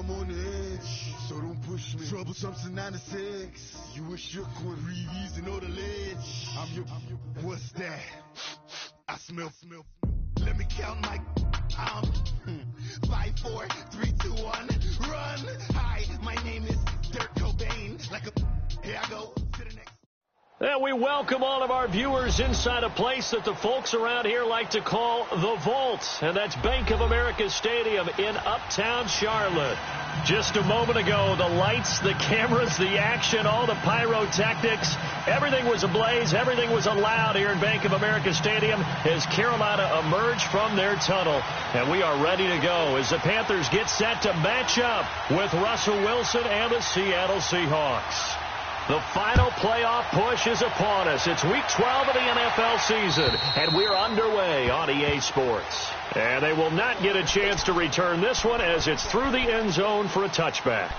I'm on the edge, so don't push me. Troublesome to 9 to 6. You were shook when breathe and know the ledge. I'm your, what's that? I smell. Let me count my, 5, 4, 3, 2, 1, run. Hi, my name is Dirk Cobain. Like a, here I go to the next. And we welcome all of our viewers inside a place that the folks around here like to call the Vault. And that's Bank of America Stadium in uptown Charlotte. Just a moment ago, the lights, the cameras, the action, all the pyrotechnics, everything was ablaze, everything was allowed here in Bank of America Stadium as Carolina emerged from their tunnel. And we are ready to go as the Panthers get set to match up with Russell Wilson and the Seattle Seahawks. The final playoff push is upon us. It's week 12 of the NFL season, and we're underway on EA Sports. And they will not get a chance to return this one as it's through the end zone for a touchback.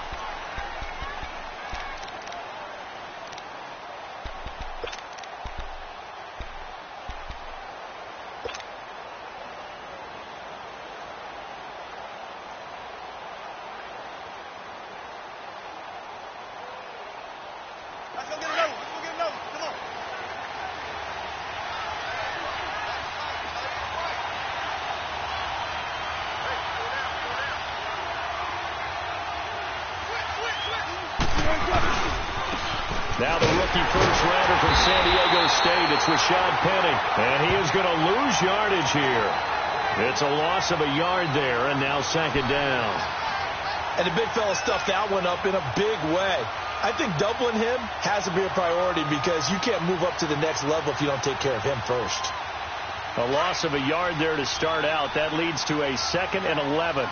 Now the rookie first-rounder from San Diego State, it's Rashad Penny, and he is going to lose yardage here. It's a loss of a yard there, and now second down. And the big fella stuffed that one up in a big way. I think doubling him has to be a priority because you can't move up to the next level if you don't take care of him first. A loss of a yard there to start out. That leads to a 2nd and 11.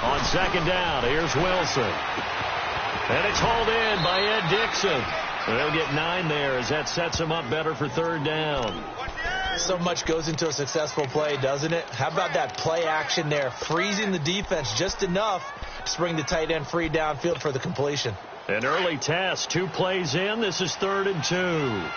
On second down, here's Wilson. And it's hauled in by Ed Dixon. They'll get 9 there as that sets him up better for third down. So much goes into a successful play, doesn't it? How about that play action there, freezing the defense just enough to bring the tight end free downfield for the completion. An early test, 2 plays in. This is 3rd and 2.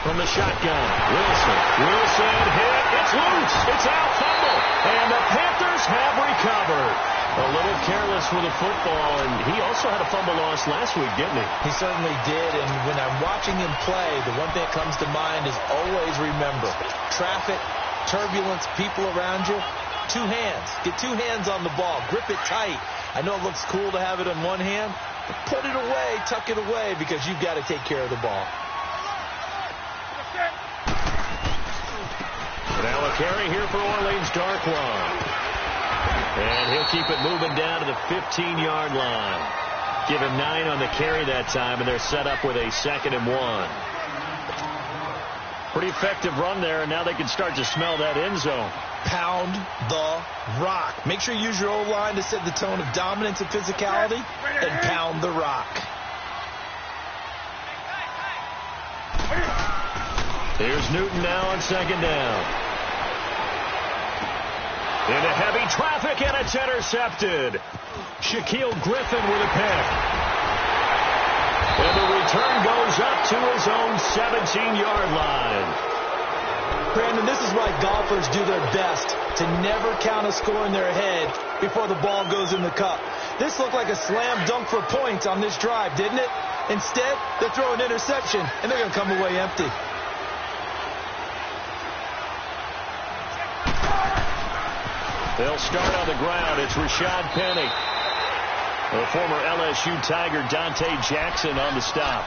From the shotgun, Wilson hit, it's loose, it's out, fumble, and the Panthers have recovered. A little careless with the football, and he also had a fumble loss last week, didn't he? He certainly did, and when I'm watching him play, the one thing that comes to mind is always remember, traffic, turbulence, people around you, 2 hands. Get 2 hands on the ball, grip it tight. I know it looks cool to have it in one hand, but put it away, tuck it away, because you've got to take care of the ball. Now a carry here for Orleans Darkwan. And he'll keep it moving down to the 15-yard line. Give him 9 on the carry that time, and they're set up with a 2nd and 1. Pretty effective run there, and now they can start to smell that end zone. Pound the rock. Make sure you use your O-line to set the tone of dominance and physicality, and pound the rock. Here's Newton now on second down. Into heavy traffic, and it's intercepted. Shaquille Griffin with a pick. And the return goes up to his own 17-yard line. Brandon, this is why golfers do their best to never count a score in their head before the ball goes in the cup. This looked like a slam dunk for points on this drive, didn't it? Instead, they throw an interception, and they're going to come away empty. They'll start on the ground. It's Rashad Penny. The former LSU Tiger Dante Jackson on the stop.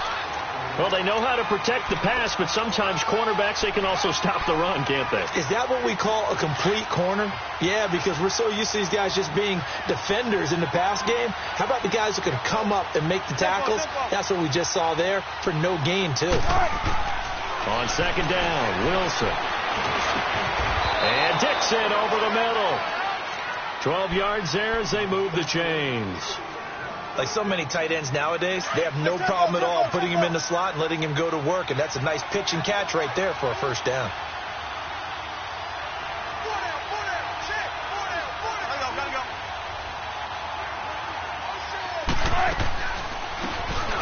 Well, they know how to protect the pass, but sometimes cornerbacks, they can also stop the run, can't they? Is that what we call a complete corner? Yeah, because we're so used to these guys just being defenders in the pass game. How about the guys who can come up and make the tackles? That's what we just saw there for no gain, too. On second down, Wilson. And Dixon over the middle. 12 yards there as they move the chains. Like so many tight ends nowadays, they have no problem at all putting him in the slot and letting him go to work. And that's a nice pitch and catch right there for a first down.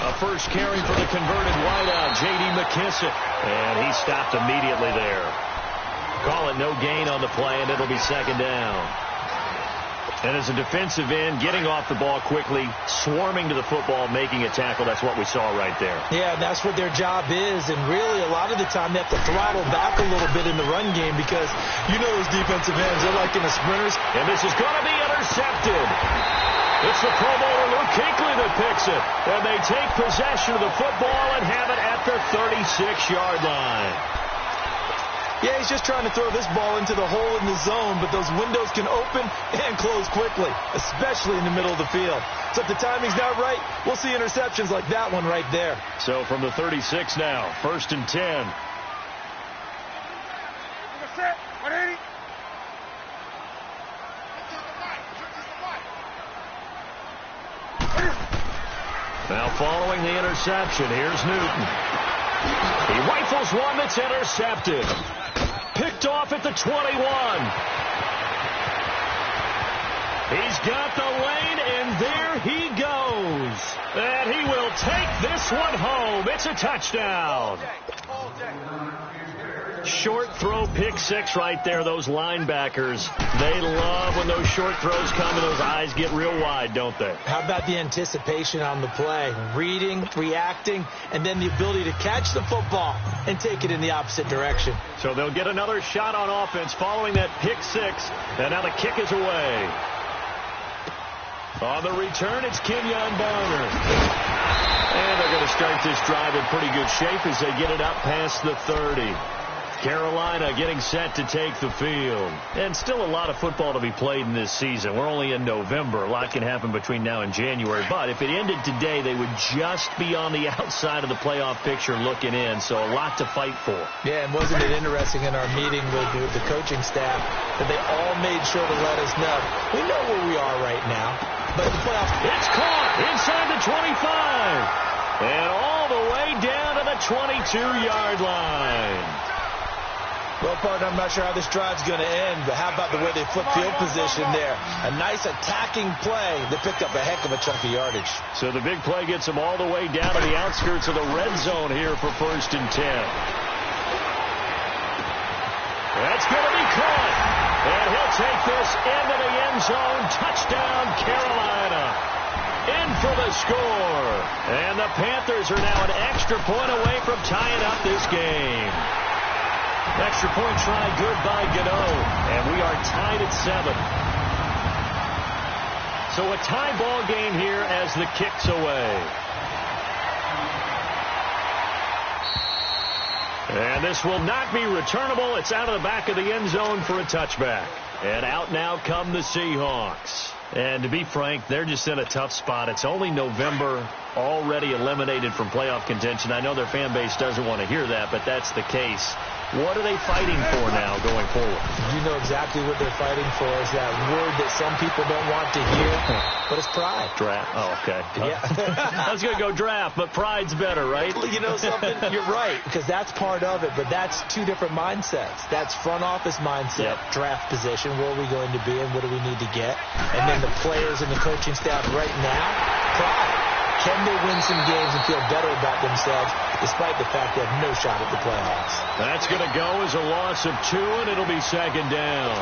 A first carry for the converted wideout, J.D. McKissick. And he stopped immediately there. Call it no gain on the play, and it'll be second down. And as a defensive end, getting off the ball quickly, swarming to the football, making a tackle, that's what we saw right there. Yeah, that's what their job is. And really, a lot of the time, they have to throttle back a little bit in the run game because you know those defensive ends, they're like in the sprinters. And this is going to be intercepted. It's the Pro Bowler Luke Kuechly that picks it. And they take possession of the football and have it at their 36-yard line. Yeah, he's just trying to throw this ball into the hole in the zone, but those windows can open and close quickly, especially in the middle of the field. So if the timing's not right, we'll see interceptions like that one right there. So from the 36 now, 1st and 10. Now following the interception, here's Newton. He rifles one that's intercepted. Picked off at the 21. He's got the lane, and there he goes. And he will take this one home. It's a touchdown. Short throw, pick six right there. Those linebackers, they love when those short throws come and those eyes get real wide, don't they? How about the anticipation on the play? Reading, reacting, and then the ability to catch the football and take it in the opposite direction. So they'll get another shot on offense following that pick six, and now the kick is away. On the return, it's Kenyon Barner. And they're going to start this drive in pretty good shape as they get it up past the 30. Carolina getting set to take the field. And still a lot of football to be played in this season. We're only in November. A lot can happen between now and January. But if it ended today, they would just be on the outside of the playoff picture looking in. So a lot to fight for. Yeah, and wasn't it interesting in our meeting with the coaching staff that they all made sure to let us know. We know where we are right now. But the playoffs, it's caught inside the 25. And all the way down to the 22-yard line. Well, partner, I'm not sure how this drive's going to end, but how about the way they flip field position there? A nice attacking play that picked up a heck of a chunk of yardage. So the big play gets them all the way down to the outskirts of the red zone here for 1st and 10. That's going to be caught. And he'll take this into the end zone. Touchdown, Carolina. In for the score. And the Panthers are now an extra point away from tying up this game. Extra point try good by Gano. And we are tied at 7. So a tie ball game here as the kick's away. And this will not be returnable. It's out of the back of the end zone for a touchback. And out now come the Seahawks. And to be frank, they're just in a tough spot. It's only November, already eliminated from playoff contention. I know their fan base doesn't want to hear that, but that's the case. What are they fighting for now going forward? You know exactly what they're fighting for is that word that some people don't want to hear, but it's pride. Draft. Oh, okay. Yeah. I was going to go draft, but pride's better, right? You know something? You're right, because that's part of it, but that's two different mindsets. That's front office mindset, draft position, where are we going to be and what do we need to get? And then the players and the coaching staff right now, pride. Can they win some games and feel better about themselves despite the fact they have no shot at the playoffs? That's going to go as a loss of 2, and it'll be second down.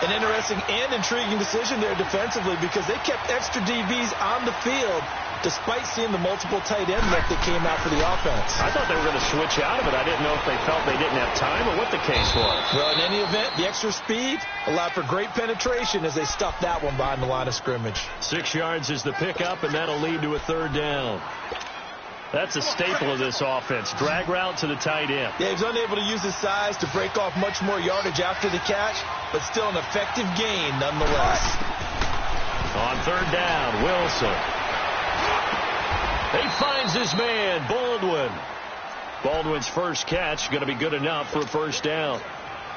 An interesting and intriguing decision there defensively because they kept extra DBs on the field despite seeing the multiple tight end look that came out for the offense. I thought they were going to switch out of it. I didn't know if they felt they didn't have time or what the case was. Well, in any event, the extra speed allowed for great penetration as they stuffed that one behind the line of scrimmage. 6 yards is the pickup, and that'll lead to a third down. That's a staple of this offense. Drag route to the tight end. Yeah, he was unable to use his size to break off much more yardage after the catch, but still an effective gain nonetheless. On third down, Wilson. He finds his man, Baldwin. Baldwin's first catch going to be good enough for a first down.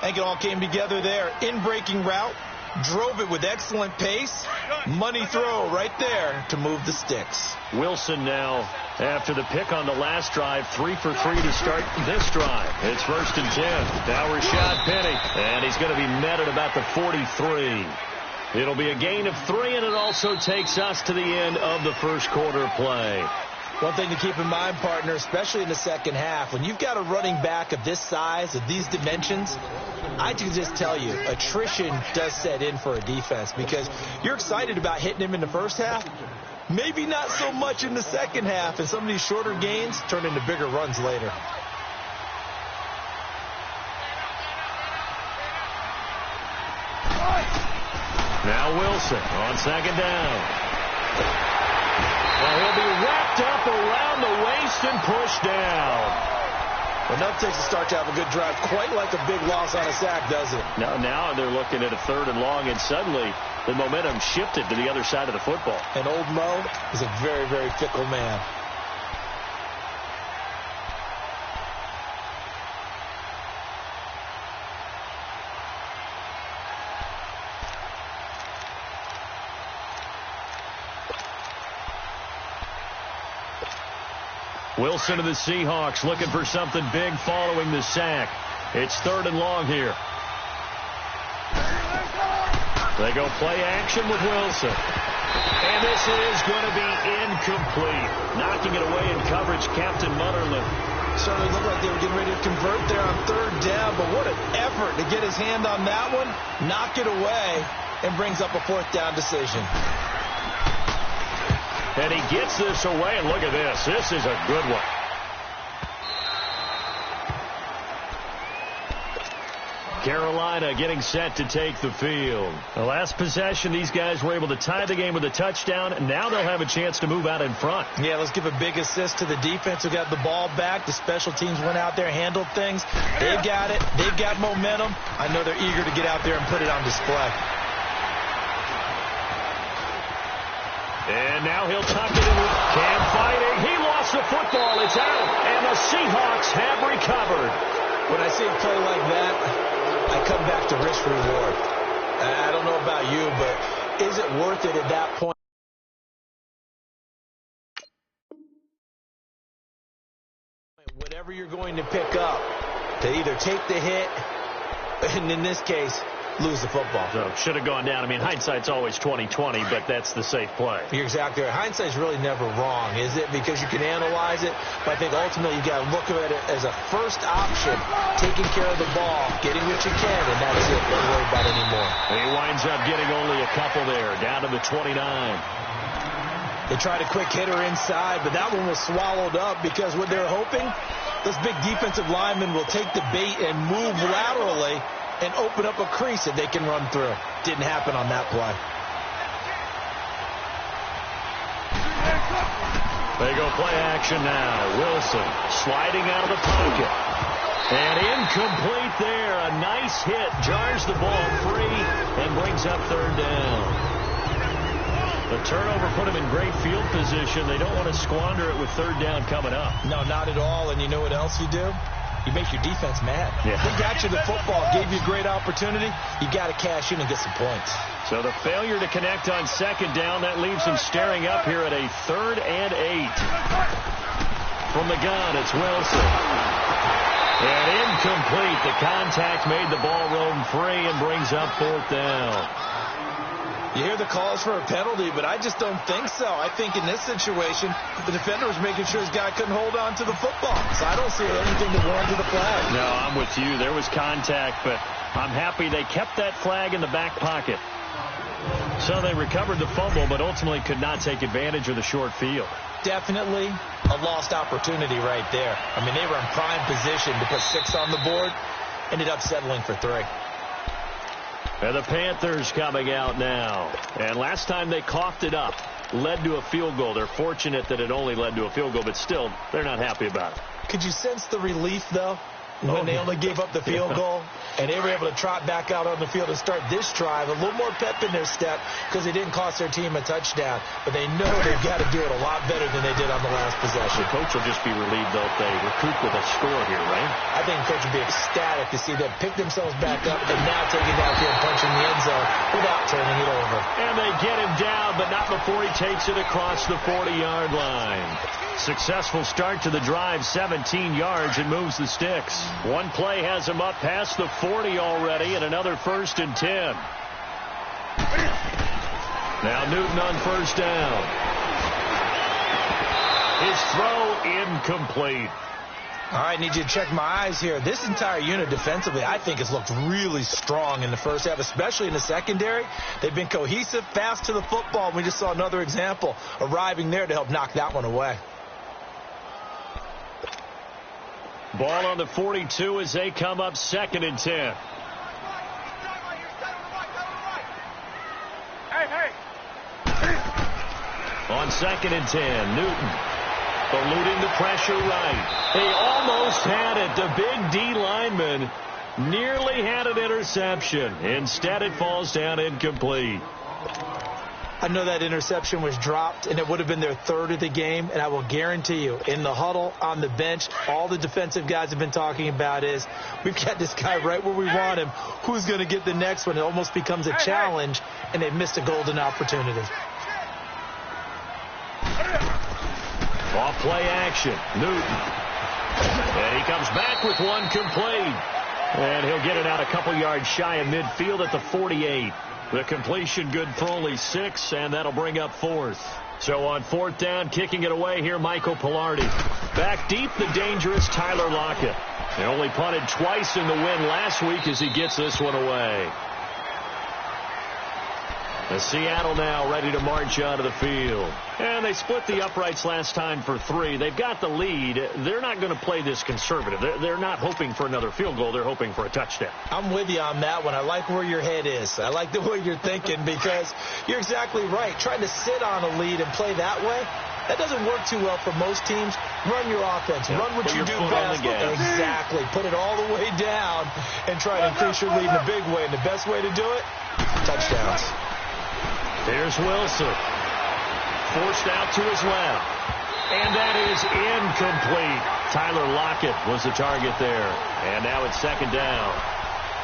I think it all came together there. In-breaking route, drove it with excellent pace. Money throw right there to move the sticks. Wilson now, after the pick on the last drive, 3 for 3 to start this drive. It's 1st and 10. Now Rashad Penny, and he's going to be met at about the 43. It'll be a gain of 3, and it also takes us to the end of the first quarter play. One thing to keep in mind, partner, especially in the second half, when you've got a running back of this size, of these dimensions, I can just tell you, attrition does set in for a defense because you're excited about hitting him in the first half, maybe not so much in the second half, and some of these shorter gains turn into bigger runs later. Now Wilson on second down. Well, he'll be wrapped up around the waist and pushed down. Enough takes a start to have a good drive, quite like a big loss on a sack, doesn't it? Now they're looking at a 3rd and long, and suddenly the momentum shifted to the other side of the football. And old Mo is a very, very fickle man. Wilson of the Seahawks looking for something big following the sack. It's 3rd and long here. They go play action with Wilson. And this is going to be incomplete. Knocking it away in coverage, Captain Mutterland. Certainly looked like they were getting ready to convert there on 3rd down, but what an effort to get his hand on that one, knock it away, and brings up a 4th down decision. And he gets this away, and look at this. This is a good one. Carolina getting set to take the field. The last possession, these guys were able to tie the game with a touchdown, and now they'll have a chance to move out in front. Yeah, let's give a big assist to the defense who got the ball back. The special teams went out there, handled things. They've got it. They've got momentum. I know they're eager to get out there and put it on display. And now he'll tuck it in. Cam fighting. He lost the football. It's out. And the Seahawks have recovered. When I see a play like that, I come back to risk reward. I don't know about you, but is it worth it at that point? Whatever you're going to pick up, to either take the hit, and in this case, lose the football. So should have gone down. I mean, hindsight's always 20/20, but that's the safe play. You're exactly right. Hindsight's really never wrong, is it? Because you can analyze it, but I think ultimately you got to look at it as a first option, taking care of the ball, getting what you can, and that's it. Don't worry about it anymore. He winds up getting only a couple there, down to the 29. They tried a quick hitter inside, but that one was swallowed up because what they're hoping, those big defensive linemen will take the bait and move laterally and open up a crease that they can run through. Didn't happen on that play. They go play action now. Wilson sliding out of the pocket. And incomplete there. A nice hit. Jars the ball free and brings up 3rd down. The turnover put him in great field position. They don't want to squander it with 3rd down coming up. No, not at all. And you know what else you do? You make your defense mad. Yeah. They got you the football, gave you a great opportunity. You got to cash in and get some points. So the failure to connect on 2nd down, that leaves him staring up here at a 3rd and 8. From the gun, it's Wilson. And incomplete. The contact made the ball roam free and brings up 4th down. You hear the calls for a penalty, but I just don't think so. I think in this situation, the defender was making sure his guy couldn't hold on to the football. So I don't see anything to warrant to the flag. No, I'm with you. There was contact, but I'm happy they kept that flag in the back pocket. So they recovered the fumble, but ultimately could not take advantage of the short field. Definitely a lost opportunity right there. I mean, they were in prime position to put 6 on the board, ended up settling for 3. And the Panthers coming out now. And last time they coughed it up, led to a field goal. They're fortunate that it only led to a field goal, but still, they're not happy about it. Could you sense the relief, though, when they only gave up the field goal? And they were able to trot back out on the field and start this drive. A little more pep in their step because they didn't cost their team a touchdown. But they know they've got to do it a lot better than they did on the last possession. The coach will just be relieved, though, if they recoup with a score here, right? I think the coach will be ecstatic to see them pick themselves back up and now take it out there and punch in the end zone without turning it over. And they get him down, but not before he takes it across the 40-yard line. Successful start to the drive, 17 yards, and moves the sticks. One play has him up past the 40 already, and another 1st and 10. Now Newton on 1st down. His throw incomplete. All right, need you to check my eyes here. This entire unit defensively, I think, has looked really strong in the first half, especially in the secondary. They've been cohesive, fast to the football. We just saw another example arriving there to help knock that one away. Ball on the 42 as they come up 2nd and 10. On 2nd and 10, Newton eluding the pressure right. He almost had it. The big D lineman nearly had an interception. Instead, it falls down incomplete. I know that interception was dropped, and it would have been their 3rd of the game, and I will guarantee you, in the huddle, on the bench, all the defensive guys have been talking about is, we've got this guy right where we want him. Who's going to get the next one? It almost becomes a challenge, and they've missed a golden opportunity. Off play action, Newton. And he comes back with one complete. And he'll get it out a couple yards shy of midfield at the 48. The completion good for only 6, and that'll bring up 4th. So on 4th down, kicking it away here, Michael Pilardi. Back deep, the dangerous Tyler Lockett. He only punted twice in the win last week as he gets this one away. The Seattle now ready to march out of the field. And they split the uprights last time for 3. They've got the lead. They're not going to play this conservative. They're not hoping for another field goal. They're hoping for a touchdown. I'm with you on that one. I like where your head is. I like the way you're thinking because you're exactly right. Trying to sit on a lead and play that way, that doesn't work too well for most teams. Run your offense. Run what you do best. Exactly. Put it all the way down and try to increase your lead in a big way. And the best way to do it, touchdowns. Here's Wilson. Forced out to his left. And that is incomplete. Tyler Lockett was the target there. And now it's 2nd down.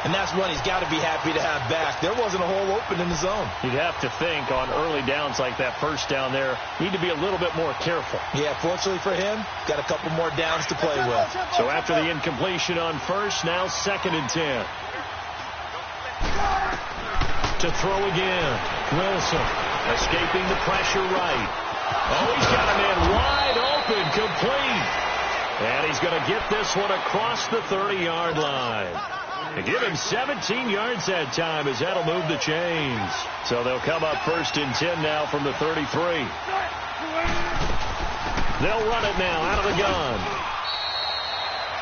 And that's one he's got to be happy to have back. There wasn't a hole open in the zone. You'd have to think on early downs like that 1st down there, need to be a little bit more careful. Yeah, fortunately for him, got a couple more downs to play with. So after the incompletion on 1st, now 2nd and 10. To throw again. Wilson escaping the pressure right. Oh, he's got a man wide open, complete. And he's going to get this one across the 30-yard line. And give him 17 yards that time as that'll move the chains. So they'll come up 1st and 10 now from the 33. They'll run it now out of the gun.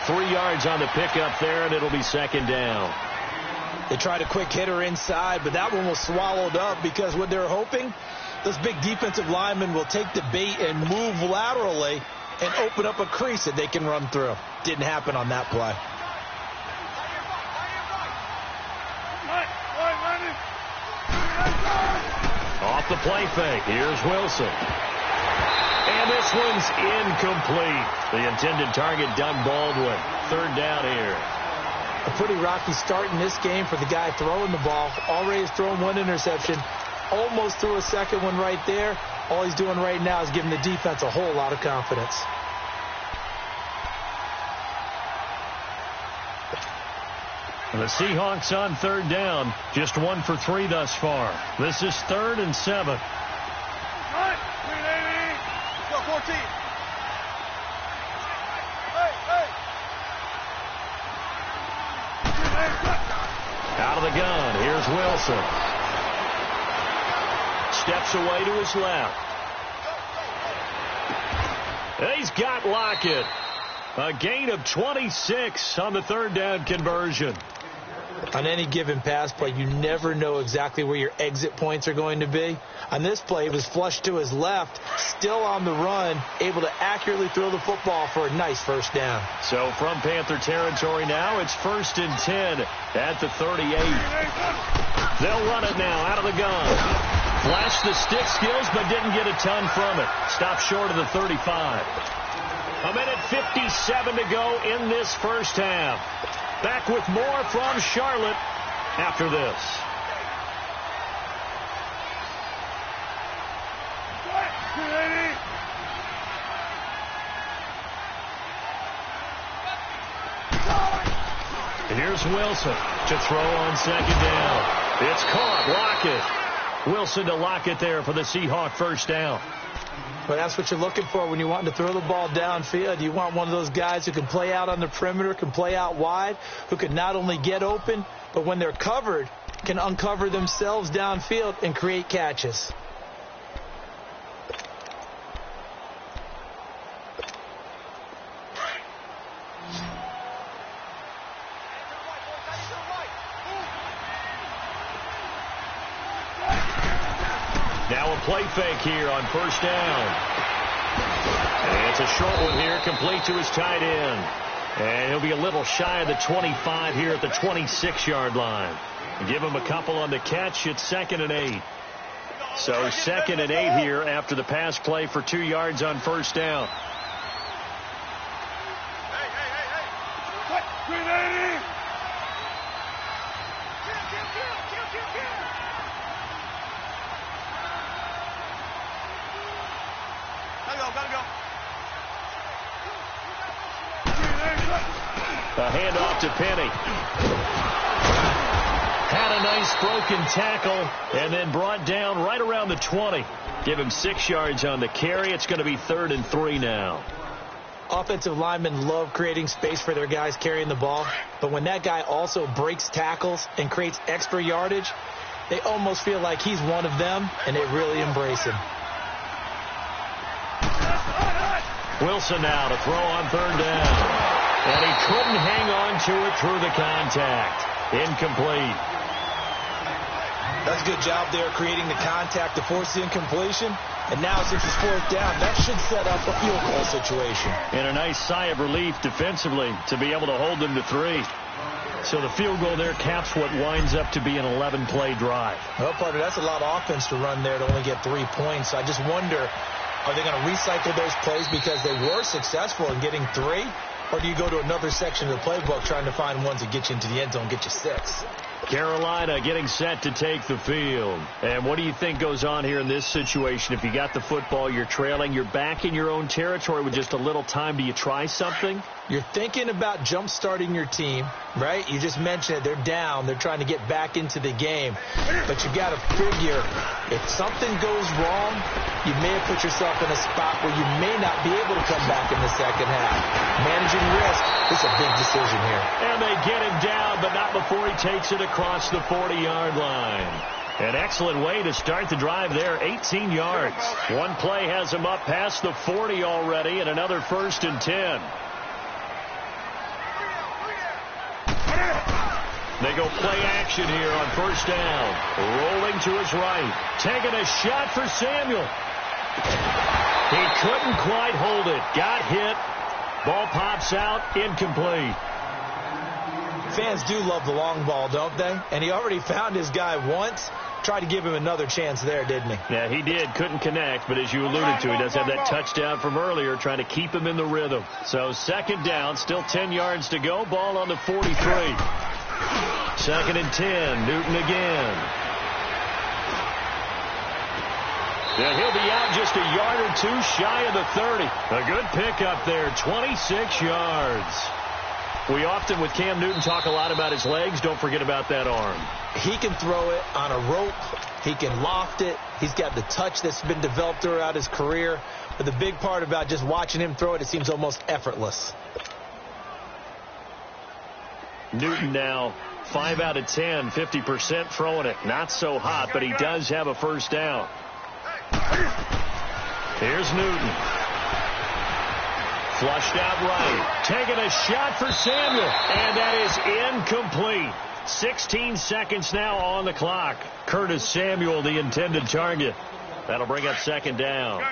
3 yards on the pickup there, and it'll be 2nd down. They tried a quick hitter inside, but that one was swallowed up because what they're hoping, those big defensive linemen will take the bait and move laterally and open up a crease that they can run through. Didn't happen on that play. Off the play fake. Here's Wilson. And this one's incomplete. The intended target, Doug Baldwin. 3rd down here. A pretty rocky start in this game for the guy throwing the ball. Already has thrown 1 interception. Almost threw a 2nd one right there. All he's doing right now is giving the defense a whole lot of confidence. The Seahawks on 3rd down. Just 1 for 3 thus far. This is 3rd and 7. Go 14. Out of the gun. Here's Wilson. Steps away to his left. He's got Lockett. A gain of 26 on the 3rd down conversion. On any given pass play, you never know exactly where your exit points are going to be. On this play, it was flushed to his left, still on the run, able to accurately throw the football for a nice 1st down. So from Panther territory now, it's 1st and 10 at the 38. They'll run it now out of the gun. Flashed the stick skills, but didn't get a ton from it. Stopped short of the 35. A minute 57 to go in this 1st half. Back with more from Charlotte after this. Here's Wilson to throw on 2nd down. It's caught. Lockett. Wilson to Lockett there for the Seahawk 1st down. Well, that's what you're looking for when you want to throw the ball downfield. You want one of those guys who can play out on the perimeter, can play out wide, who can not only get open, but when they're covered, can uncover themselves downfield and create catches. Now a play fake here on first down. And it's a short one here, complete to his tight end. And he'll be a little shy of the 25 here at the 26-yard line. Give him a couple on the catch. It's 2nd and 8. So 2nd and 8 here after the pass play for 2 yards on first down. A handoff to Penny. Had a nice broken tackle and then brought down right around the 20. Give him 6 yards on the carry. It's going to be 3rd and 3 now. Offensive linemen love creating space for their guys carrying the ball, but when that guy also breaks tackles and creates extra yardage, they almost feel like he's one of them, and they really embrace him. Wilson now to throw on 3rd down. And he couldn't hang on to it through the contact. Incomplete. That's a good job there creating the contact to force the incompletion. And now since it's 4th down, that should set up a field goal situation. And a nice sigh of relief defensively to be able to hold them to 3. So the field goal there caps what winds up to be an 11-play drive. Well, partner, that's a lot of offense to run there to only get 3 points. I just wonder, are they going to recycle those plays because they were successful in getting 3? Or do you go to another section of the playbook trying to find ones that get you into the end zone, get you 6? Carolina getting set to take the field. And what do you think goes on here in this situation? If you got the football, you're trailing, you're back in your own territory with just a little time. Do you try something? You're thinking about jump-starting your team, right? You just mentioned it. They're down. They're trying to get back into the game. But you got to figure, if something goes wrong, you may have put yourself in a spot where you may not be able to come back in the second half. Managing risk is a big decision here. And they get him down, but not before he takes it across the 40-yard line. An excellent way to start the drive there, 18 yards. One play has him up past the 40 already, and another 1st and 10. They go play action here on first down. Rolling to his right. Taking a shot for Samuel. He couldn't quite hold it. Got hit. Ball pops out. Incomplete. Fans do love the long ball, don't they? And he already found his guy once. Tried to give him another chance there, didn't he? Yeah, he did. Couldn't connect, but as you alluded to, he does have that touchdown from earlier, trying to keep him in the rhythm. So 2nd down, still 10 yards to go. Ball on the 43. 2nd and 10. Newton again. And he'll be out just a yard or 2 shy of the 30. A good pickup there, 26 yards. We often, with Cam Newton, talk a lot about his legs. Don't forget about that arm. He can throw it on a rope. He can loft it. He's got the touch that's been developed throughout his career. But the big part about just watching him throw it, it seems almost effortless. Newton now 5 out of 10, 50% throwing it. Not so hot, but he does have a first down. Here's Newton. Flushed out right. Taking a shot for Samuel. And that is incomplete. 16 seconds now on the clock. Curtis Samuel, the intended target. That'll bring up 2nd down.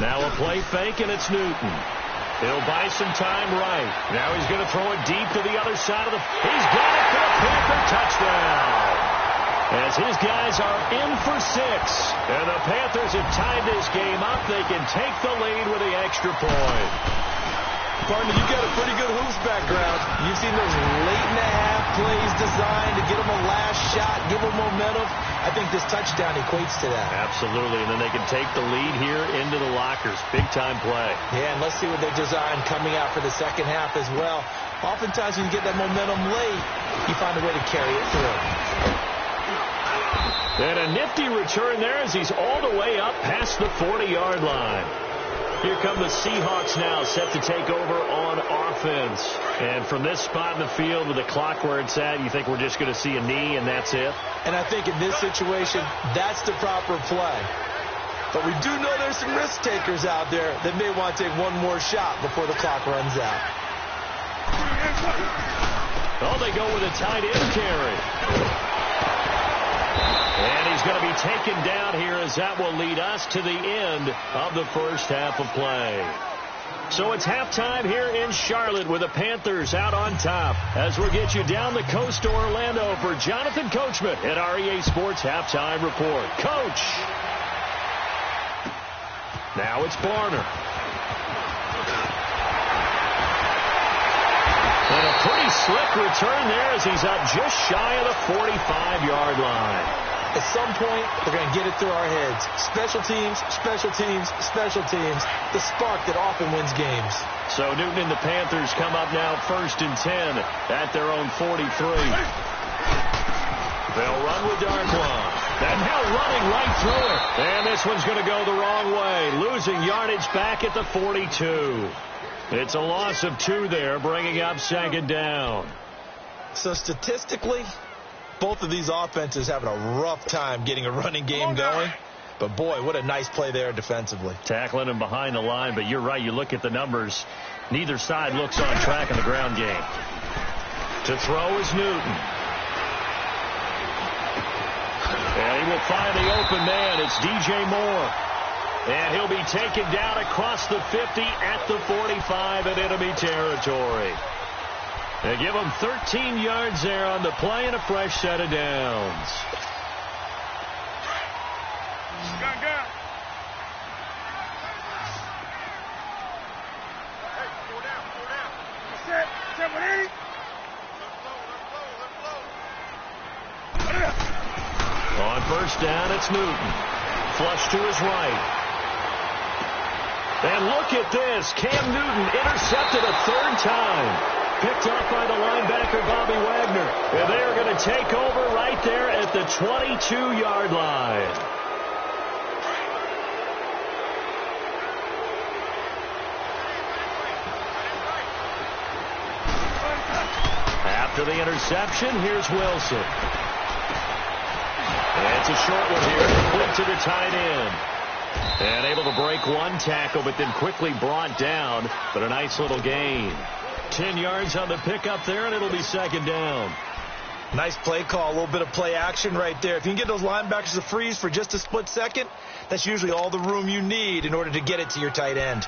Now a play fake, and it's Newton. He'll buy some time right. Now he's going to throw it deep to the other side of the... He's got it for a Panther touchdown. As his guys are in for 6. And the Panthers have tied this game up. They can take the lead with the extra point. Partner, you got a pretty good hoops background. You've seen those late-in-the-half plays designed to get them a last shot, give them momentum. I think this touchdown equates to that. Absolutely, and then they can take the lead here into the lockers. Big-time play. Yeah, and let's see what they're designed coming out for the second half as well. Oftentimes when you get that momentum late, you find a way to carry it through. And a nifty return there as he's all the way up past the 40-yard line. Here come the Seahawks now, set to take over on offense. And from this spot in the field with the clock where it's at, you think we're just going to see a knee and that's it? And I think in this situation, that's the proper play. But we do know there's some risk takers out there that may want to take one more shot before the clock runs out. Oh, they go with a tight end carry. And he's going to be taken down here as that will lead us to the end of the first half of play. So it's halftime here in Charlotte with the Panthers out on top as we get you down the coast to Orlando for Jonathan Coachman at our EA Sports Halftime Report. Coach! Now it's Barner. And a pretty slick return there as he's up just shy of the 45-yard line. At some point, we're going to get it through our heads. Special teams, special teams, special teams. The spark that often wins games. So Newton and the Panthers come up now 1st and 10 at their own 43. They'll run with Darkwa. And now running right through it. And this one's going to go the wrong way. Losing yardage back at the 42. It's a loss of 2 there, bringing up 2nd down. So statistically, both of these offenses having a rough time getting a running game going. But, boy, what a nice play there defensively. Tackling him behind the line, but you're right. You look at the numbers. Neither side looks on track in the ground game. To throw is Newton. And he will find the open man. It's DJ Moore. And he'll be taken down across the 50 at the 45 in enemy territory. They give him 13 yards there on the play and a fresh set of downs. On first down, it's Newton. Flush to his right. And look at this. Cam Newton intercepted a 3rd time. Picked off by the linebacker, Bobby Wagner. And they are going to take over right there at the 22-yard line. After the interception, here's Wilson. And it's a short one here, complete to the tight end. And able to break one tackle, but then quickly brought down. But a nice little gain. 10 yards on the pickup there, and it'll be 2nd down. Nice play call, a little bit of play action right there. If you can get those linebackers to freeze for just a split second, that's usually all the room you need in order to get it to your tight end.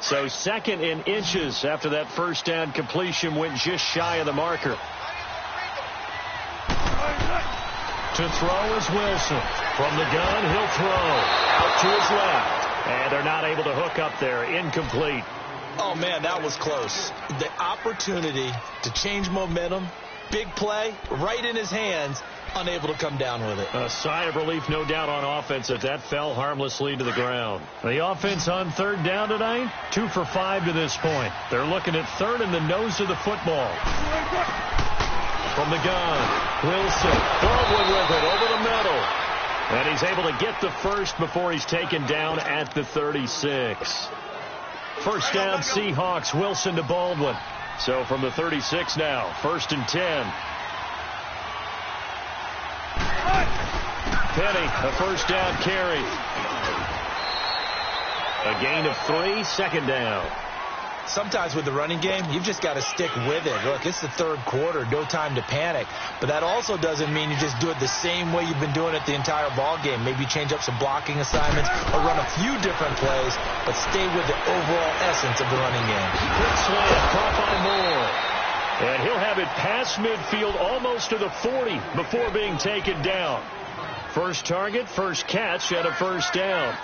So 2nd in inches after that first down completion went just shy of the marker. To throw is Wilson. From the gun, he'll throw. Out to his left. And they're not able to hook up there. Incomplete. Oh, man, that was close. The opportunity to change momentum, big play, right in his hands, unable to come down with it. A sigh of relief, no doubt, on offense as that fell harmlessly to the ground. The offense on 3rd down tonight, 2 for 5 to this point. They're looking at 3rd in the nose of the football. From the gun, Wilson, Baldwin with it over the middle. And he's able to get the first before he's taken down at the 36. First down, Seahawks, Wilson to Baldwin. So from the 36 now, 1st and 10. Penny, a first down carry. A gain of 3, 2nd down. Sometimes with the running game, you've just got to stick with it. Look, it's the 3rd quarter, no time to panic. But that also doesn't mean you just do it the same way you've been doing it the entire ball game. Maybe change up some blocking assignments or run a few different plays, but stay with the overall essence of the running game. Quick slant, caught by Moore. And he'll have it past midfield almost to the 40 before being taken down. First target, first catch, and a first down.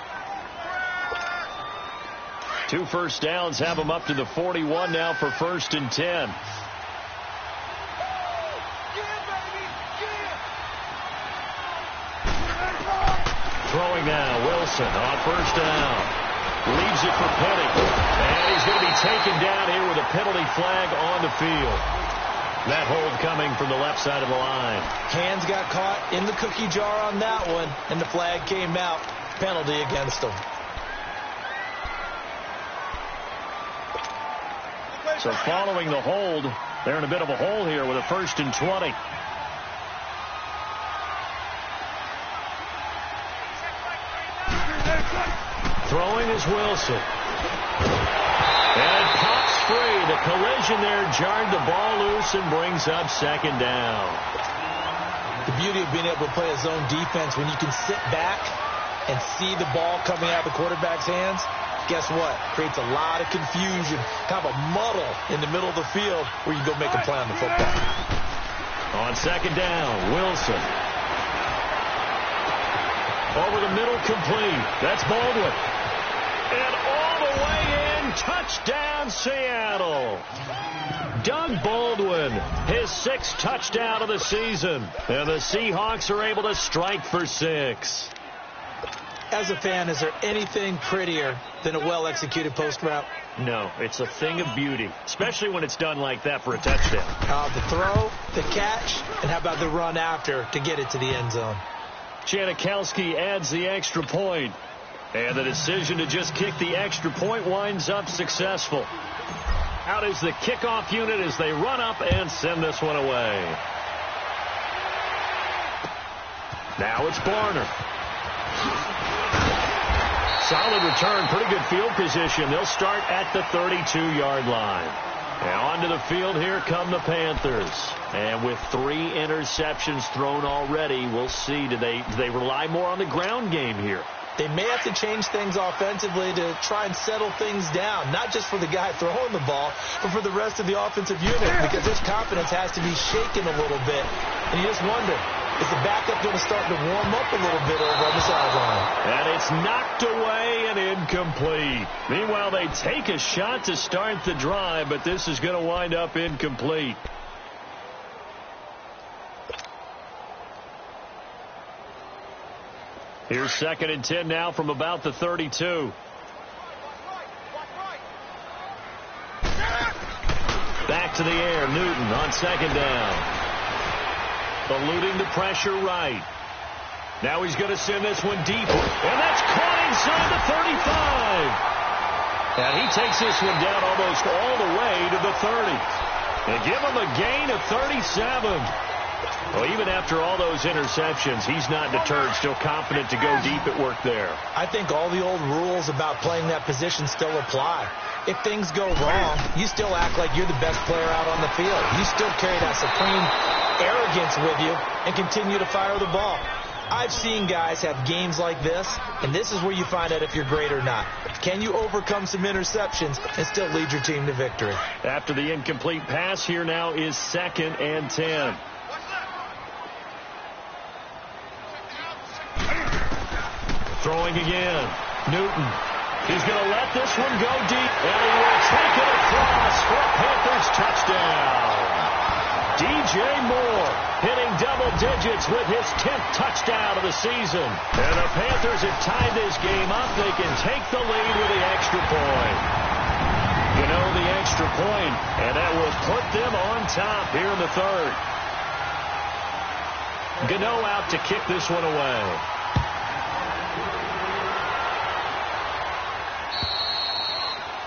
2 first downs have him up to the 41 now for 1st and 10. Throwing now, Wilson on 1st down. Leaves it for Penny. And he's going to be taken down here with a penalty flag on the field. That hold coming from the left side of the line. Hands got caught in the cookie jar on that one, and the flag came out. Penalty against him. So following the hold, they're in a bit of a hole here with a 1st and 20. Throwing is Wilson. And it pops free. The collision there jarred the ball loose and brings up 2nd down. The beauty of being able to play a zone defense when you can sit back and see the ball coming out of the quarterback's hands, guess what? Creates a lot of confusion, kind of a muddle in the middle of the field where you go make a play on the football. On 2nd down, Wilson. Over the middle, complete. That's Baldwin. And all the way in, touchdown, Seattle. Doug Baldwin, his 6th touchdown of the season. And the Seahawks are able to strike for 6. As a fan, is there anything prettier than a well-executed post route? No, it's a thing of beauty, especially when it's done like that for a touchdown. The throw, the catch, and how about the run after to get it to the end zone? Janikowski adds the extra point. And the decision to just kick the extra point winds up successful. Out is the kickoff unit as they run up and send this one away. Now it's Barner. Solid return, pretty good field position. They'll start at the 32-yard line. And onto the field, here come the Panthers. And with 3 interceptions thrown already, we'll see. Do they rely more on the ground game here? They may have to change things offensively to try and settle things down, not just for the guy throwing the ball, but for the rest of the offensive unit, because his confidence has to be shaken a little bit. And you just wonder, is the backup going to start to warm up a little bit over on the sideline? And it's knocked away and incomplete. Meanwhile, they take a shot to start the drive, but this is going to wind up incomplete. Here's 2nd and 10 now from about the 32. Back to the air, Newton on 2nd down. Eluding the pressure right. Now he's going to send this one deep. And that's caught inside the 35. And he takes this one down almost all the way to the 30. And give him a gain of 37. Well, even after all those interceptions, he's not deterred, still confident to go deep at work there. I think all the old rules about playing that position still apply. If things go wrong, you still act like you're the best player out on the field. You still carry that supreme arrogance with you and continue to fire the ball. I've seen guys have games like this, and this is where you find out if you're great or not. Can you overcome some interceptions and still lead your team to victory? After the incomplete pass, here now is 2nd and 10. Throwing again. Newton. He's going to let this one go deep. And he will take it across for a Panthers touchdown. DJ Moore hitting double digits with his 10th touchdown of the season. And the Panthers have tied this game up. They can take the lead with the extra point. You know, the extra point, and that will put them on top here in the 3rd. Gano out to kick this one away.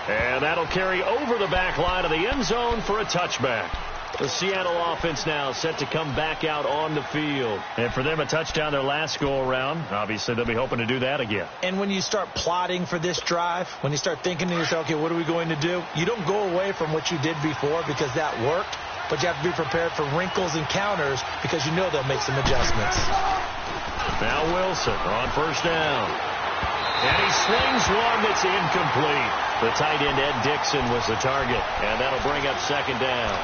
And that'll carry over the back line of the end zone for a touchback. The Seattle offense now set to come back out on the field. And for them, a touchdown their last go-around. Obviously, they'll be hoping to do that again. And when you start plotting for this drive, when you start thinking to yourself, okay, what are we going to do? You don't go away from what you did before because that worked, but you have to be prepared for wrinkles and counters because you know they'll make some adjustments. Now Wilson on 1st down. And he slings one that's incomplete. The tight end, Ed Dixon, was the target, and that'll bring up 2nd down.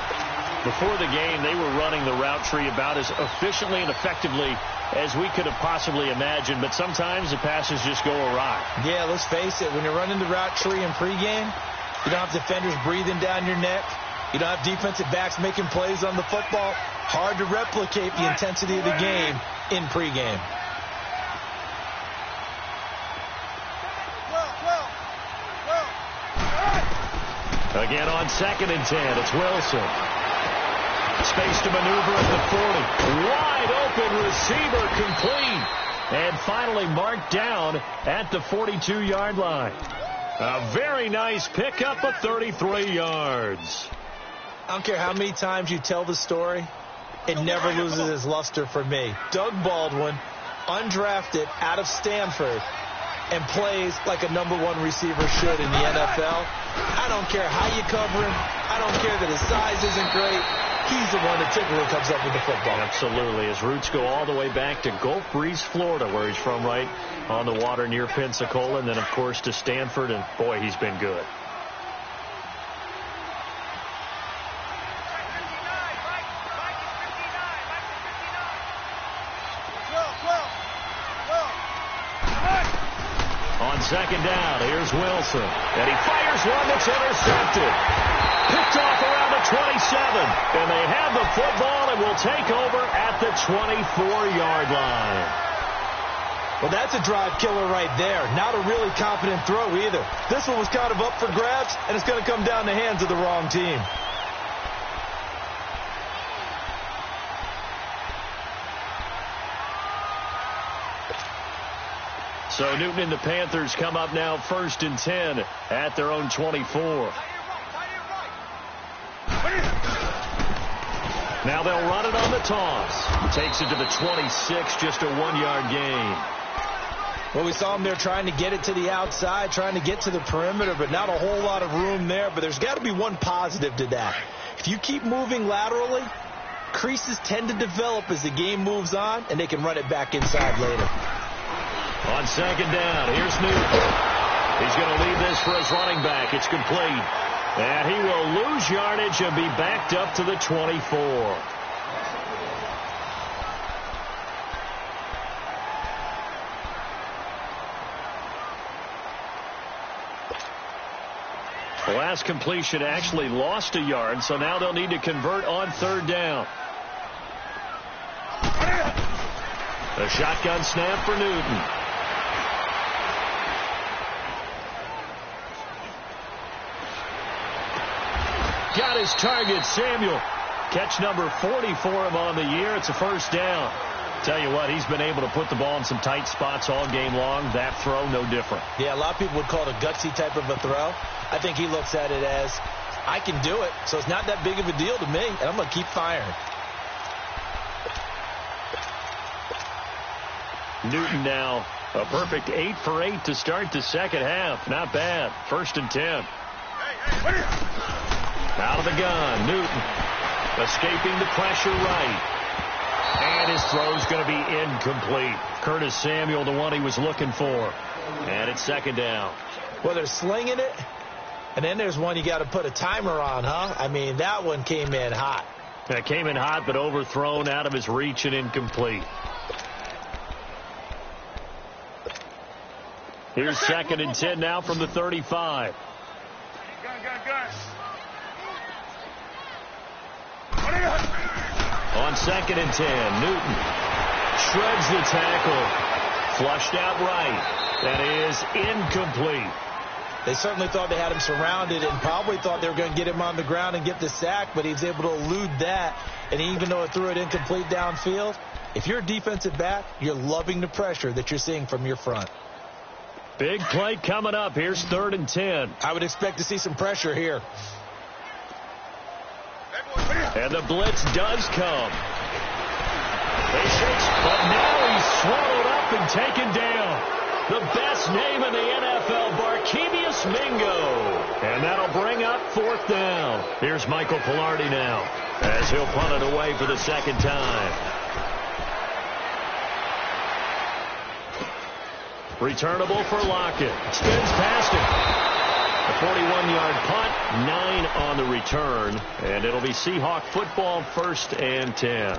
Before the game, they were running the route tree about as efficiently and effectively as we could have possibly imagined, but sometimes the passes just go awry. Yeah, let's face it. When you're running the route tree in pregame, you don't have defenders breathing down your neck. You don't have defensive backs making plays on the football. Hard to replicate the intensity of the game in pregame. Again on 2nd and 10, it's Wilson. Space to maneuver at the 40. Wide open receiver complete. And finally marked down at the 42-yard line. A very nice pickup of 33 yards. I don't care how many times you tell the story, it never loses its luster for me. Doug Baldwin, undrafted out of Stanford, and plays like a #1 receiver should in the NFL. I don't care how you cover him. I don't care that his size isn't great. He's the one that typically comes up with the football. Absolutely. His roots go all the way back to Gulf Breeze, Florida, where he's from, right on the water near Pensacola, and then, of course, to Stanford, and, boy, he's been good. On 2nd down, here's Wilson. And he fires one that's intercepted. Picked off around the 27. And they have the football and will take over at the 24-yard line. Well, that's a drive killer right there. Not a really competent throw either. This one was kind of up for grabs, and it's going to come down the hands of the wrong team. So Newton and the Panthers come up now 1st and 10 at their own 24. Now they'll run it on the toss. Takes it to the 26, just a 1-yard gain. Well, we saw him there trying to get it to the outside, trying to get to the perimeter, but not a whole lot of room there. But there's got to be one positive to that. If you keep moving laterally, creases tend to develop as the game moves on, and they can run it back inside later. On 2nd down, here's Newton. He's going to leave this for his running back. It's complete. And he will lose yardage and be backed up to the 24. The last completion actually lost a yard, so now they'll need to convert on 3rd down. A shotgun snap for Newton. Got his target, Samuel. Catch number 40 for him on the year. It's a 1st down. Tell you what, he's been able to put the ball in some tight spots all game long. That throw, no different. Yeah, a lot of people would call it a gutsy type of a throw. I think he looks at it as, I can do it, so it's not that big of a deal to me, and I'm going to keep firing. Newton now a perfect 8 for 8 to start the 2nd half. Not bad. 1st and 10. Out of the gun, Newton escaping the pressure right. And his throw's going to be incomplete. Curtis Samuel, the one he was looking for. And it's 2nd down. Well, they're slinging it, and then there's one you got to put a timer on, huh? I mean, that one came in hot. It came in hot, but overthrown, out of his reach, and incomplete. Here's 2nd and 10 now from the 35. On 2nd and 10, Newton shreds the tackle. Flushed out right. That is incomplete. They certainly thought they had him surrounded and probably thought they were going to get him on the ground and get the sack, but he's able to elude that. And even though it threw it incomplete downfield, if you're a defensive back, you're loving the pressure that you're seeing from your front. Big play coming up. Here's 3rd and 10. I would expect to see some pressure here. And the blitz does come. They shakes, but now he's swallowed up and taken down. The best name in the NFL, Barkevius Mingo. And that'll bring up 4th down. Here's Michael Pilardi now as he'll punt it away for the 2nd time. Returnable for Lockett. Spins past him. A 41-yard punt, 9 on the return, and it'll be Seahawk football, 1st and 10.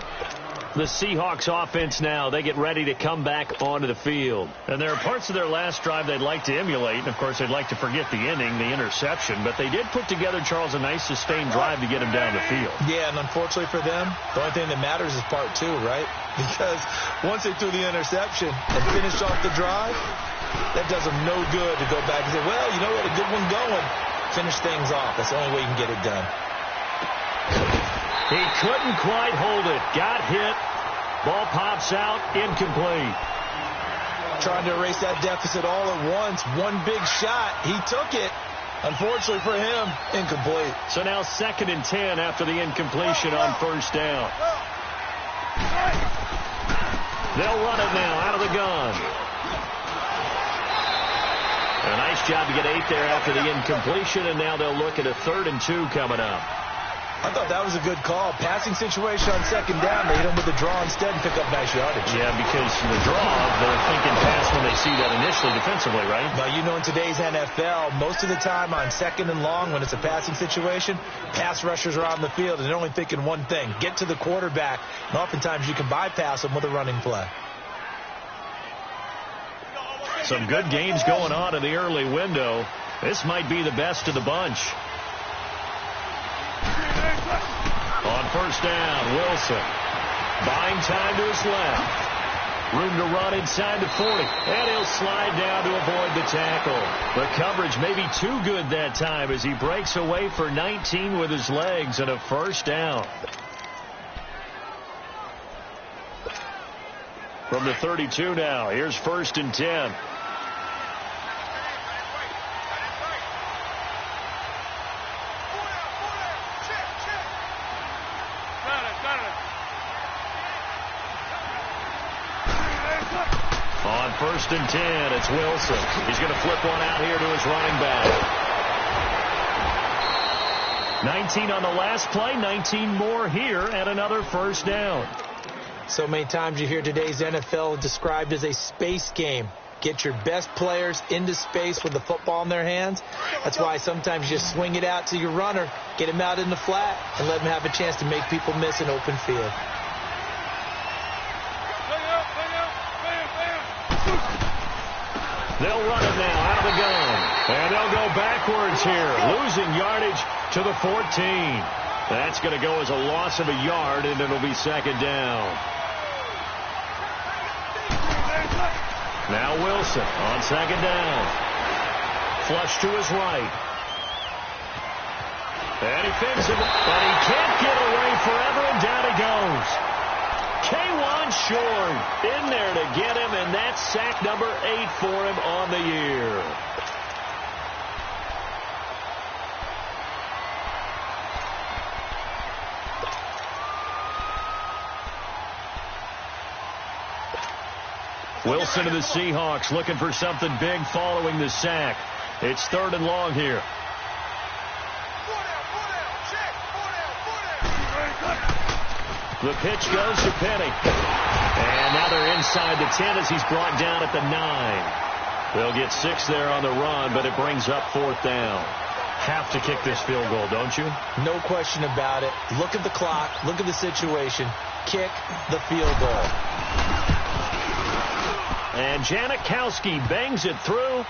The Seahawks offense now, they get ready to come back onto the field. And there are parts of their last drive they'd like to emulate. And, of course, they'd like to forget the inning, the interception. But they did put together, Charles, a nice sustained drive to get him down the field. Yeah, and unfortunately for them, the only thing that matters is part two, right? Because once they threw the interception and finished off the drive, that does them no good to go back and say, well, you know, we had a good one going. Finish things off. That's the only way you can get it done. He couldn't quite hold it. Got hit. Ball pops out. Incomplete. Trying to erase that deficit all at once. One big shot. He took it. Unfortunately for him, incomplete. So now 2nd and 10 after the incompletion on first down. They'll run it now out of the gun. A nice job to get 8 there after the incompletion, and now they'll look at a 3rd and 2 coming up. I thought that was a good call. Passing situation on 2nd down. They hit him with the draw instead and pick up nice yardage. Yeah, because the draw, they're thinking pass when they see that initially defensively, right? But you know, in today's NFL, most of the time on 2nd and long, when it's a passing situation, pass rushers are on the field, and they're only thinking one thing, get to the quarterback. And oftentimes you can bypass them with a running play. Some good games going on in the early window. This might be the best of the bunch. On first down, Wilson. Buying time to his left. Room to run inside the 40. And he'll slide down to avoid the tackle. The coverage may be too good that time as he breaks away for 19 with his legs and a first down. From the 32 now, here's 1st and 10. On 1st and 10, it's Wilson. He's going to flip one out here to his running back. 19 on the last play, 19 more here, and another first down. So many times you hear today's NFL described as a space game. Get your best players into space with the football in their hands. That's why sometimes you swing it out to your runner, get him out in the flat, and let him have a chance to make people miss an open field. They'll run it now out of the gun. And they'll go backwards here, losing yardage to the 14. That's going to go as a loss of a yard, and it'll be 2nd down. Now Wilson on 2nd down. Flush to his right. And he fins it, but he can't get away forever, and down he goes. K1 Short in there to get him, and that's sack number 8 for him on the year. Wilson of the Seahawks looking for something big following the sack. It's 3rd and long here. The pitch goes to Penny. And now they're inside the 10 as he's brought down at the 9. They'll get 6 there on the run, but it brings up 4th down. Have to kick this field goal, don't you? No question about it. Look at the clock. Look at the situation. Kick the field goal. And Janikowski bangs it through.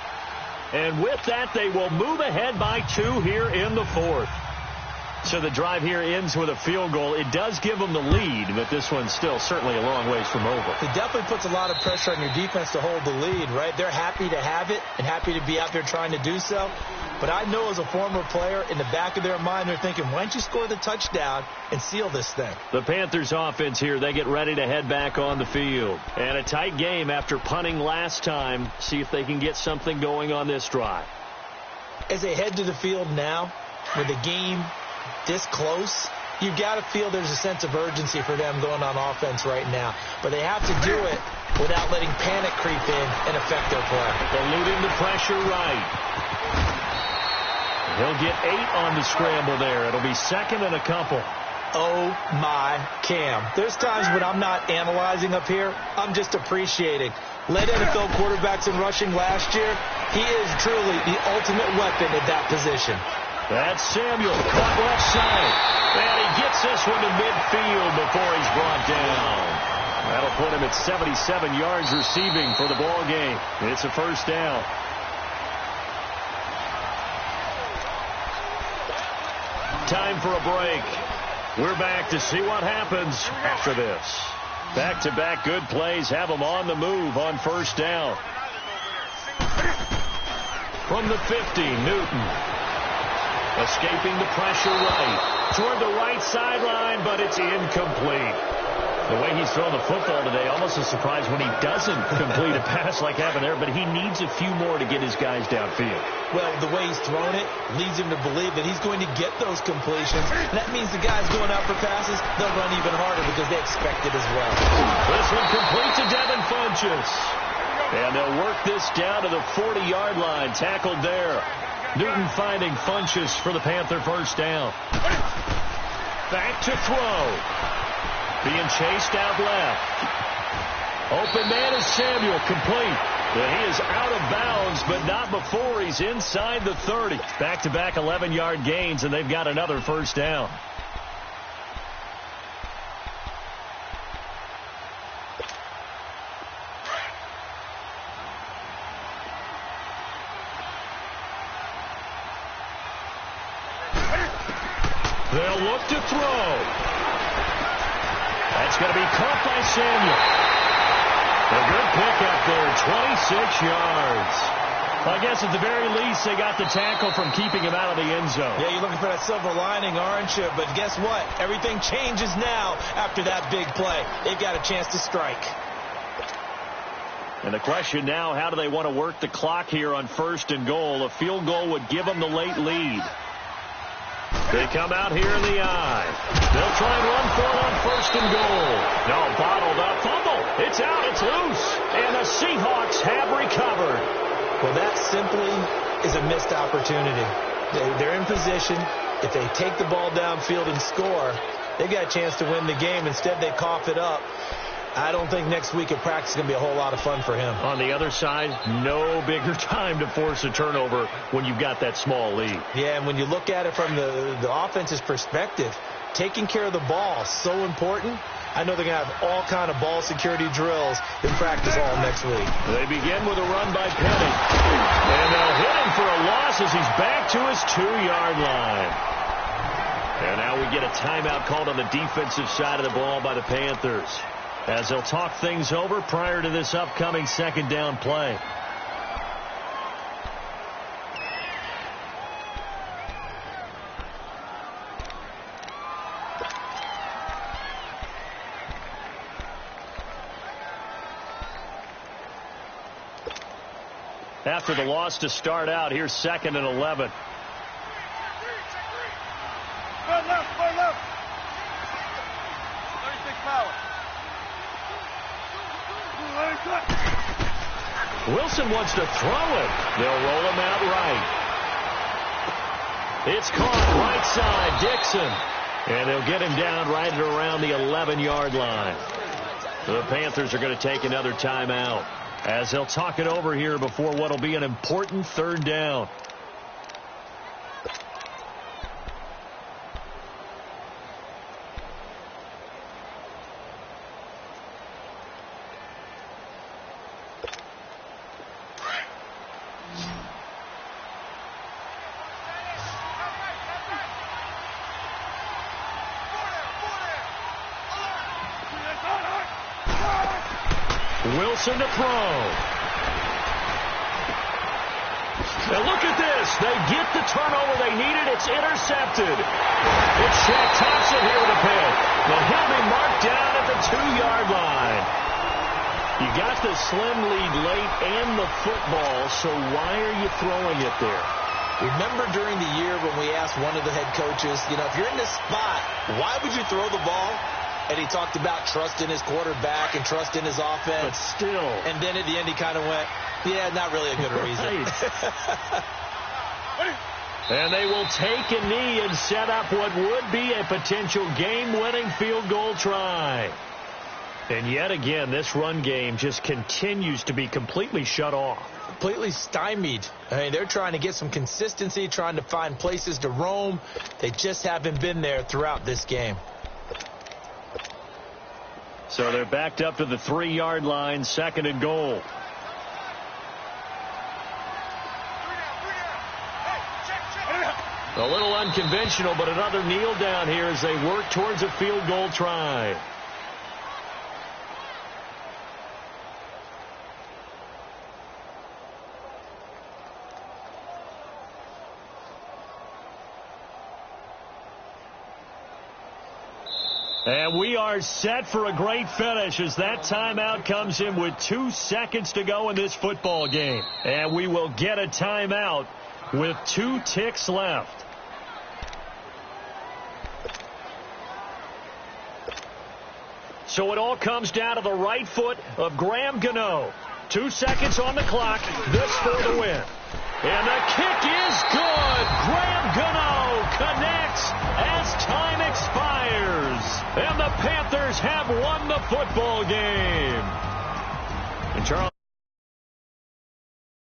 And with that, they will move ahead by 2 here in the 4th. So the drive here ends with a field goal. It does give them the lead, but this one's still certainly a long ways from over. It definitely puts a lot of pressure on your defense to hold the lead, right? They're happy to have it and happy to be out there trying to do so. But I know as a former player, in the back of their mind, they're thinking, why don't you score the touchdown and seal this thing? The Panthers offense here, they get ready to head back on the field. And a tight game after punting last time. See if they can get something going on this drive. As they head to the field now, with the game this close, you've got to feel there's a sense of urgency for them going on offense right now. But they have to do it without letting panic creep in and affect their play. Eluding the pressure right. He'll get 8 on the scramble there. It'll be 2nd and a couple. Oh, my Cam. There's times when I'm not analyzing up here. I'm just appreciating. Led NFL quarterbacks in rushing last year. He is truly the ultimate weapon at that position. That's Samuel, caught left side. And he gets this one to midfield before he's brought down. That'll put him at 77 yards receiving for the ball game. It's a first down. Time for a break. We're back to see what happens after this. Back-to-back good plays have them on the move on first down. From the 50, Newton. Escaping the pressure right. Toward the right sideline, but it's incomplete. The way he's thrown the football today, almost a surprise when he doesn't complete a pass like happened there, but he needs a few more to get his guys downfield. Well, the way he's thrown it leads him to believe that he's going to get those completions. That means the guys going out for passes, they'll run even harder because they expect it as well. This one complete to Devin Funchess. And they'll work this down to the 40-yard line, tackled there. Newton finding Funchess for the Panther first down. Back to throw. Being chased out left. Open man is Samuel, complete. But he is out of bounds, but not before he's inside the 30. Back-to-back 11-yard gains, and they've got another first down. They'll look to throw. That's going to be caught by Samuel. A good pickup there, 26 yards. I guess at the very least they got the tackle from keeping him out of the end zone. Yeah, you're looking for that silver lining, aren't you? But guess what? Everything changes now after that big play. They've got a chance to strike. And the question now, how do they want to work the clock here on first and goal? A field goal would give them the late lead. They come out here in the eye. They'll try and run for it on first and goal. No, bottled up. Fumble. It's out. It's loose. And the Seahawks have recovered. Well, that simply is a missed opportunity. They're in position. If they take the ball downfield and score, they've got a chance to win the game. Instead, they cough it up. I don't think next week at practice is going to be a whole lot of fun for him. On the other side, no bigger time to force a turnover when you've got that small lead. Yeah, and when you look at it from the offense's perspective, taking care of the ball is so important. I know they're going to have all kind of ball security drills in practice all next week. They begin with a run by Penny. And they'll hit him for a loss as he's back to his 2-yard line. And now we get a timeout called on the defensive side of the ball by the Panthers, as they'll talk things over prior to this upcoming second down play. After the loss to start out, here's 2nd and 11. Left. 36 power. Wilson wants to throw it. They'll roll him out right. It's caught right side, Dixon. And they'll get him down right at around the 11-yard line. The Panthers are going to take another timeout, as they'll talk it over here before what will be an important third down. Wilson to throw. Now look at this. They get the turnover they needed. It's intercepted. It's Shaq Thompson here with a pick. But he'll be marked down at the 2-yard line. You got the slim lead late and the football, so why are you throwing it there? Remember during the year when we asked one of the head coaches, if you're in this spot, why would you throw the ball? And he talked about trust in his quarterback and trust in his offense. But still. And then at the end he kind of went, yeah, not really a good reason. And they will take a knee and set up what would be a potential game-winning field goal try. And yet again, this run game just continues to be completely shut off. Completely stymied. I mean, they're trying to get some consistency, trying to find places to roam. They just haven't been there throughout this game. So they're backed up to the 3-yard line, 2nd and goal. A little unconventional, but another kneel down here as they work towards a field goal try. And we are set for a great finish as that timeout comes in with 2 seconds to go in this football game. And we will get a timeout with 2 ticks left. So it all comes down to the right foot of Graham Gano. 2 seconds on the clock. This for the win. And the kick is good. Graham Gano connects as time expires. And the Panthers have won the football game. And Charles